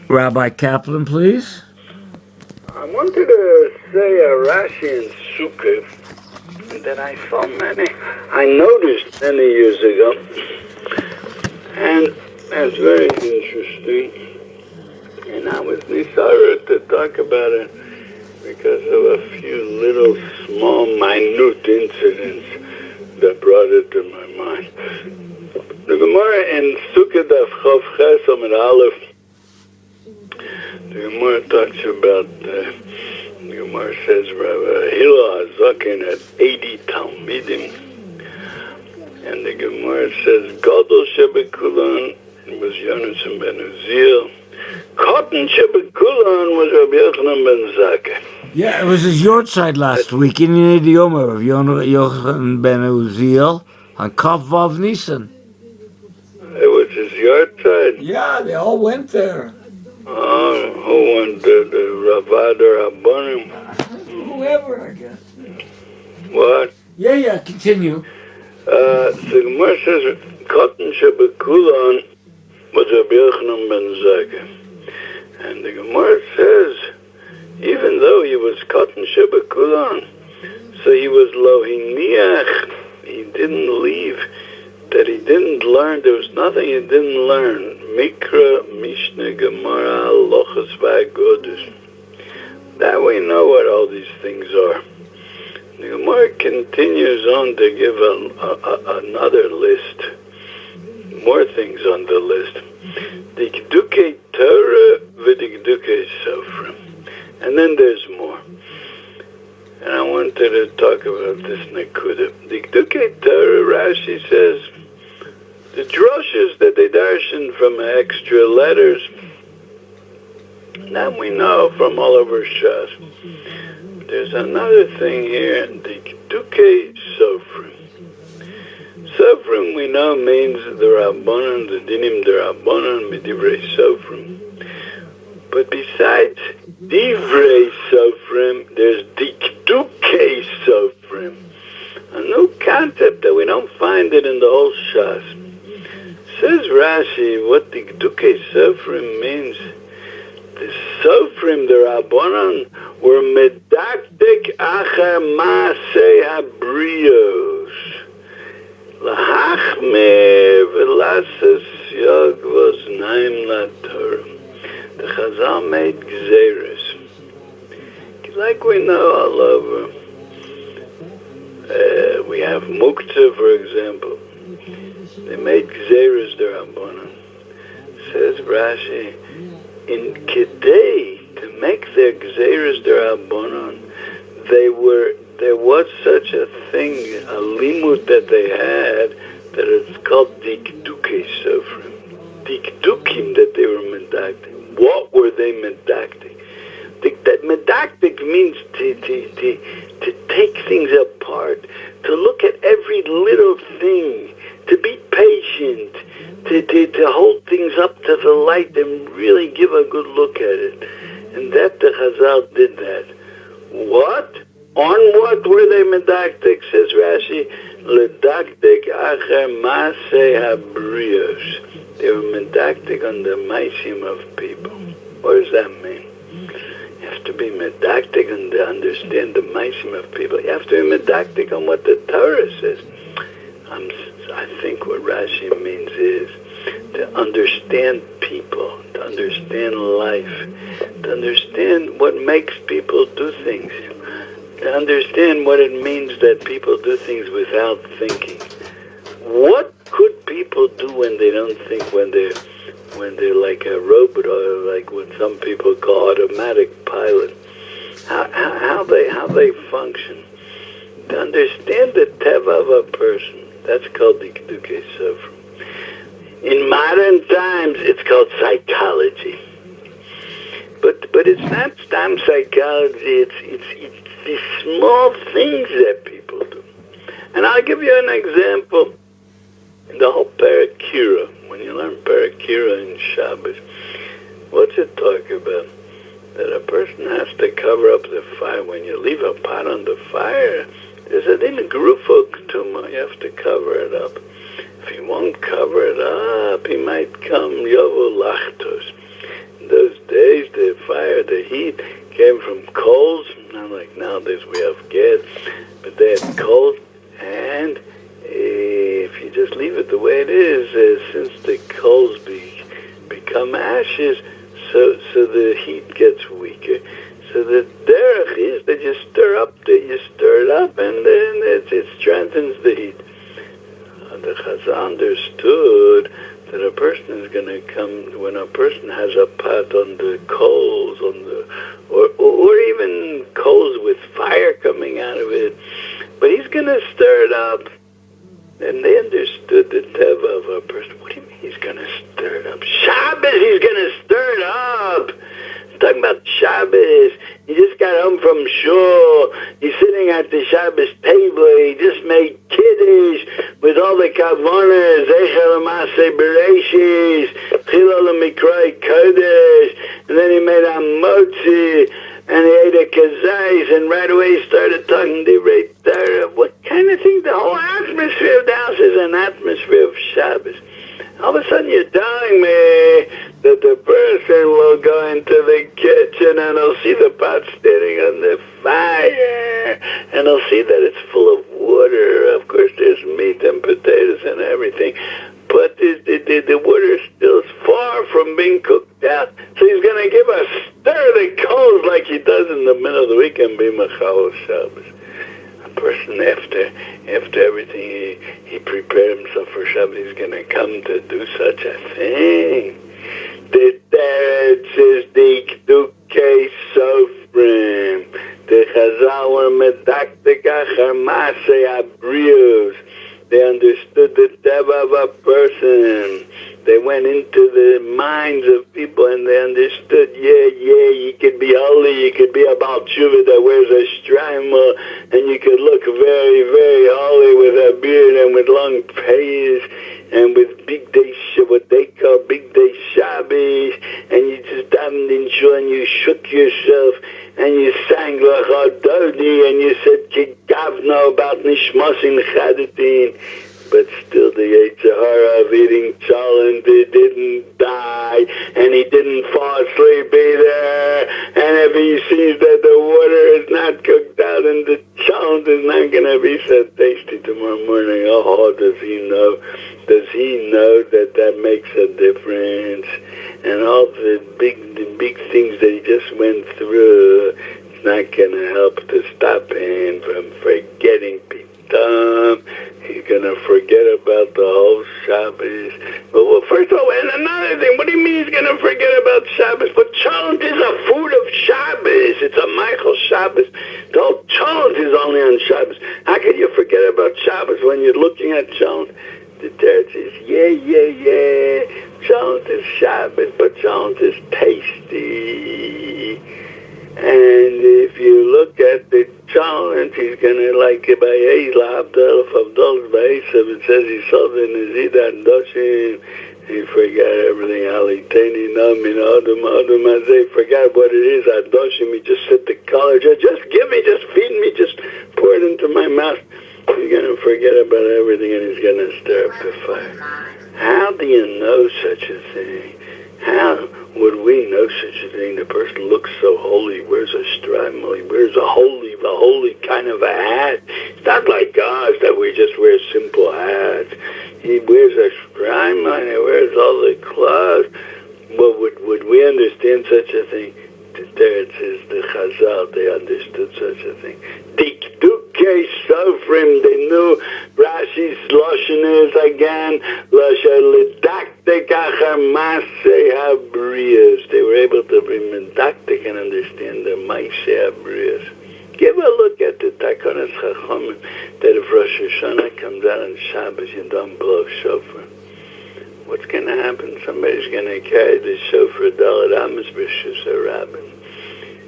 Rabbi Caplan, please. I wanted to say a Rashi in Sukkah that I noticed many years ago, and it's very interesting, and I was decided to talk about it because of a few little small minute incidents that brought it to my mind. The Gemara in Sukkah Daf Chav Ches Amud Aleph, the Gemara talks about, the Gemara says Rabbi Hillel HaZaken had 80 Talmidim, and the Gemara says Gadol Shebekulan was Yonason ben Uziel, Cotton Shebekulan was Rabbi Yochanan ben Zakkai. Yeah, it was his yortzeit last week in the Yomer of Yochanan ben Uziel on Kav Vav Nisan. It was his yortzeit? Yeah, they all went there. Who went the Ravad or Rabbanim? Whoever, I guess. What? Yeah, continue. The Gemara says Cotton Shebekulan was Rabbi Yochanan ben Zakkai. And the Gemara says, even though he was Cotton Shebekulan, so he was lo hiniach, he didn't leave, that he didn't learn, there was nothing he didn't learn. Mikra, Mishnah, Gemara, Halachos, V'Agodos. That we know what all these things are. The Gemara continues on to give another list, more things on the list. Dikdukai Torah, V'Dikdukai sofrim. And then there's more. And I wanted to talk about this Nakuda. Dikdukai Torah, Rashi says, the drushes that they darshan from extra letters, that we know from all over Shas. There's another thing here, Dikdukai sofrim. Sofrim we know means the Rabbanan, the Dinim the Rabbanan, Midivrei sofrim. But besides Divrei sofrim, there's Dikdukai sofrim. A new concept that we don't find it in the whole Shas. Says Rashi, what Dikdukai sofrim means, the sofrim, the Rabbanan, were medaktik achar maasei habrios. Lahachme v'lasas yagvos naim latorim. The Chazal made gzeres. Like we know all over. We have muktzah, for example. They made gzeres the Rabbanan. Says Rashi, in Kedei, to make their gzeres the Rabbanan, there was such a thing, a limud that they had, that it's called Dikdukai sofrim. Dikdukim that they were medactic. What were they medactic? That medactic means to take things apart, to look at every little thing, to be patient, to hold things up to the light and really give a good look at it. And that the Chazal did that. What? On what were they medactic? Says Rashi, Ledaktik acher maasei habrios. They were medactic on the maisim of people. What does that mean? You have to be medactic and to understand the maisim of people. You have to be medactic on what the Torah says. I think what Rashi means is to understand people, to understand life, to understand what makes people do things, to understand what it means that people do things without thinking. What could people do when they don't think, when they're like a robot, or like what some people call automatic pilot? How they function? To understand the teva of a person, that's called Dikdukai sofrim. In modern times, it's called psychology. But it's not stam psychology. It's these small things that people do. And I'll give you an example. In the whole Parakira, when you learn Parakira in Shabbos, what's it talk about? That a person has to cover up the fire. When you leave a pot on the fire, there's a din grufo ketuma. You have to cover it up. If he won't cover it up, he might come yovo lachtos. Those heat came from coals, not like nowadays we have gas, but they had coals, and if you just leave it the way it is, since the coals become ashes, so the heat gets weaker. So the derech is that you stir it up, and then it strengthens the heat. The Chazal understood that a person is going to come when a person has a pot on the coals, or even coals with fire coming out of it, but he's going to stir it up. And they understood the teva of a person. What do you mean he's going to stir it up? Shabbos, he's going to stir it up. I'm talking about Shabbos. He just got home from shul. He's sitting at the Shabbos table. He just made kiddush with all the kavonas, Eichel Maseh Bereshis, Chilol Mikrai Kodesh, and then he made a motzi, and he ate a kazais, and right away he started talking divrei Torah. What kind of thing? The whole atmosphere of the house is an atmosphere of Shabbos. All of a sudden you're telling me that the person will go into the kitchen and he'll see the pot standing on the fire, and he'll see that it's full of water. Of course there's meat and potatoes and everything, but the water still is far from being cooked out. So he's going to give us stir the coals like he does in the middle of the week and be Machal Shabbos. A person after everything he prepared himself for Shabbos, he's going to come to do such a thing. The teretz is Dikdukai sofrim. The Chazal were medaktik achar masei abrius. They understood the teva of a person. They went into the minds of people and they understood, you could be holy, you could be a Baal Tshuva that wears a strimer, and you could look very, very holy with a beard and with long payas and with big day, what they call big day Shabbos, and you just davened in shul and you shook yourself and you sang L'Chadodi and you said Kigavno about Nishmasin Chadatin. But still the Yetzirah of eating cholent, it didn't die, and he didn't fall asleep either. And if he sees that the water is not cooked out and the cholent is not going to be so tasty tomorrow morning, oh, does he know? Does he know that that makes a difference? And all the big things that he just went through, it's not going to help to stop him from forgetting people. He's going to forget about the whole Shabbos. Well, first of all, and another thing, what do you mean he's going to forget about Shabbos? But cholent is a food of Shabbos. It's a Michael Shabbos. The whole cholent is only on Shabbos. How could you forget about Shabbos when you're looking at cholent? The teretz is, cholent is Shabbos, but cholent is tasty. And if you look at the cholent, he's going to like it by Eila Abdel of Dogs by Esav. It says he saw the Nizida and Doshin. He forgot everything. Aliteni Namin Adam Azay. Forgot what it is. Adoshim. He just said the color. Just give me, just feed me, just pour it into my mouth. He's going to forget about everything and he's going to stir up the fire. How do you know such a thing? How would we know such a thing? The person looks so holy, wears a strimal, he wears a holy kind of a hat. It's not like us that we just wear simple hats. He wears a strimal and he wears all the clothes. Well, would we understand such a thing? There it says the Chazal, they understood such a thing. Dikdukai sofrim, they knew Rashi's Lashon is again, Lashalidaktik achar masei habriyas. They were able to be medaktik and understand the masei habriyas. Give a look at the Takonas Chachamim, that if Rosh Hashanah comes out on Shabbos, you don't blow shofar. What's going to happen? Somebody's going to carry the shofar Dalet Amos B'Shus HaRabbim.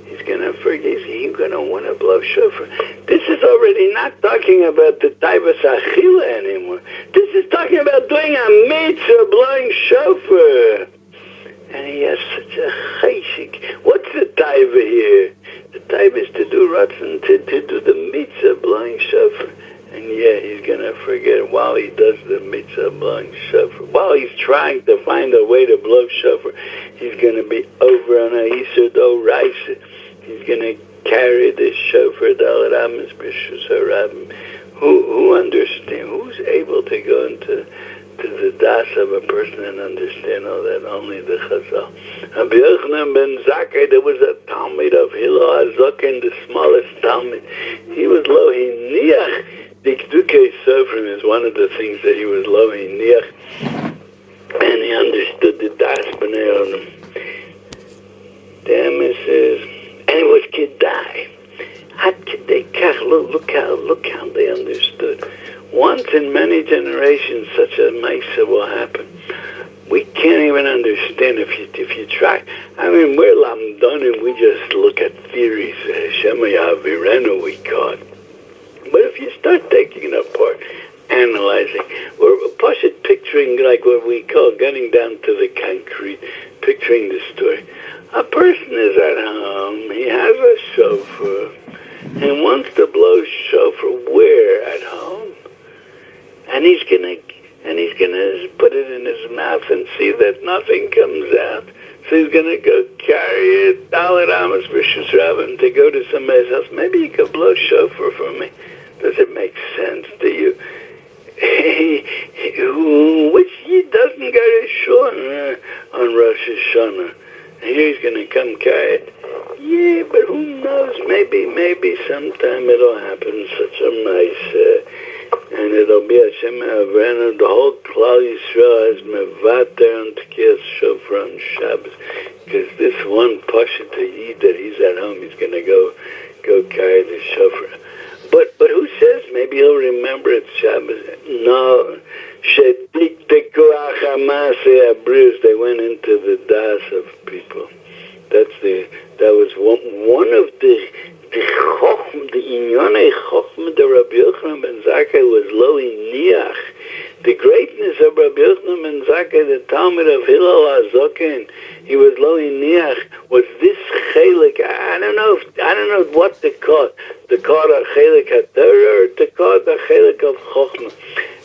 He's going to forget. He's going to want to blow shofar. This is already not talking about the Taivas Achila anymore. This is talking about doing a mitzvah, blowing shofar. And he has such a chayshik. What's the taiva here? The taiva is to do ratzon, to do the mitzvah, blowing shofar. And yeah, he's going to forget while he does the mitzvah blowing shofar. While he's trying to find a way to blow shofar, he's going to be over on a Yisur Do Raisa. He's going to carry the shofar, Dalet Amos B'Shus HaRabim. Who understands? Who's able to go into the das of a person and understand all that? Only the Chazal. Rabbi Yochanan ben Zakkai, there was a Talmud of Hillel HaZaken, the smallest Talmud. He was lo hiniach. Dikdukai sofrim is one of the things that he was lo hiniach, and he understood the das b'nei Adam. The Emes says, and it was Kedai. Look how they understood. Once in many generations, such a Maisa will happen. We can't even understand if you try. I mean, we're lamdonim, we just look at theories. Shema Yavirenu we caught. But if you start taking it apart, analyzing, or push it, picturing like what we call getting down to the concrete, picturing the story. A person is at home, he has a shofar, and wants to blow shofar where at home? And he's gonna put it in his mouth and see that nothing comes out. So he's gonna go carry it, Dalet Amos B'Shus HaRabim, to go to somebody's house. Maybe you could blow shofar for me. Does it make sense to you? Which he doesn't go to shul on Rosh Hashanah. Here he's gonna come carry it. Yeah, but who knows? Maybe sometime it'll happen. Such a nice, and it'll be Hashem Avrenu. The whole Klal Yisrael is mevater on Tekiyas Shofar on Shabbos, because this one pasha to eat that he's at home, he's gonna go carry the shofar. But who says maybe he'll remember it's Shabbos? No. They went into the das of people. That was one of the Chochm, the Inyonei Chochm, the Rabbi Yochanan ben Zakkai was lo iniach. The greatness of Rabbi Yochanan ben Zakkai, the Talmud of Hillel HaZaken, he was lo iniach, was this chelik. I don't know what to call it. To call it a chelik HaTorah or to call it a chelik of Chochmah.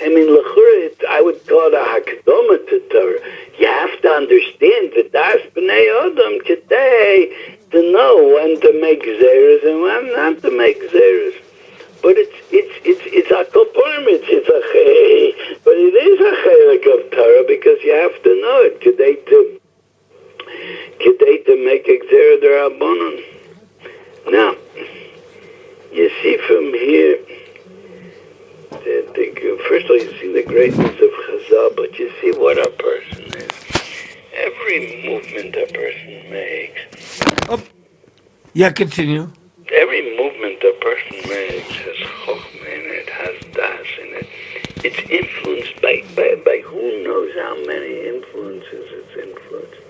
I mean, l'chura, I would call it a hakdoma to Torah. You have to understand the das b'nei Adam today to know when to make zeros and when not to make zeros. But it's a kopurmitz, but it is a chelik of Torah because you have to know it today to make a zera d'Rabbanan. Now, you see from here. First of all, you see the greatness of Chazal, but you see what a person is. Every movement a person makes. Oh, yeah, continue. Every movement a person makes has chokhmah in it, has das in it. It's influenced by who knows how many influences it's influenced.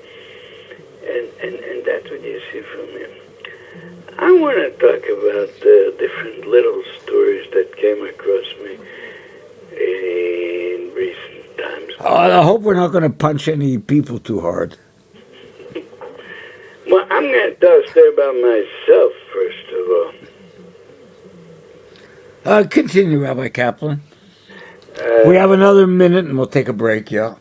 And that's what you see from him. I want to talk about the different little stories that came across me in recent times. I hope we're not going to punch any people too hard. Well, I'm going to tell a story about myself, first of all. Continue, Rabbi Caplan. We have another minute and we'll take a break, yeah.